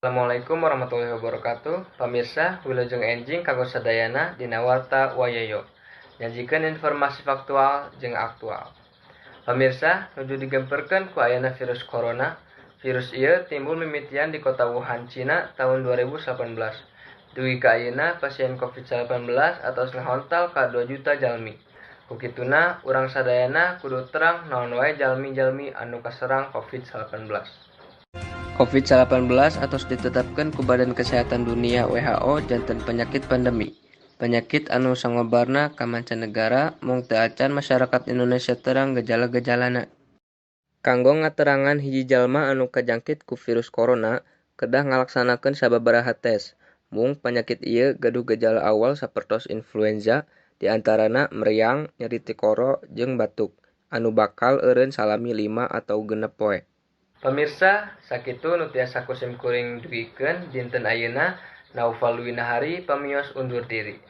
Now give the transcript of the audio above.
Assalamualaikum warahmatullahi wabarakatuh. Pemirsa, wilujeng enjing kanggo sadayana dina warta wayayo. Nyajikan informasi faktual jeung aktual. Pemirsa, nuju digemperkeun ku ayana virus corona. Virus ieu timbul mimitian di kota Wuhan, Cina tahun 2018. Dugi ka ayeuna pasien COVID-19 atos ngahontal ka 2 juta jalmi. Kukituna, urang sadayana kudu terang naon wae jalmi-jalmi anu kaserang COVID-19. COVID-19 atos ditetapkan ku Badan Kesehatan Dunia WHO janten penyakit pandemi. Penyakit anu sangobarna ka mancanegara mung teu acan masyarakat Indonesia terang gejala-gejalana. Kanggo ngaterangan hiji jalma anu kajangkit ku virus corona, kedah ngalaksanakeun sababaraha tes. Mung penyakit ieu gaduh gejala awal sapertos influenza, diantarana meriang, nyeri tikoro, jeung batuk, anu bakal eureun salami 5 atau 6 poe. Pemirsa, sakitu nu tiasa kusim kuring dugikeun dinten ayeuna Naufal Winahari pamios undur diri.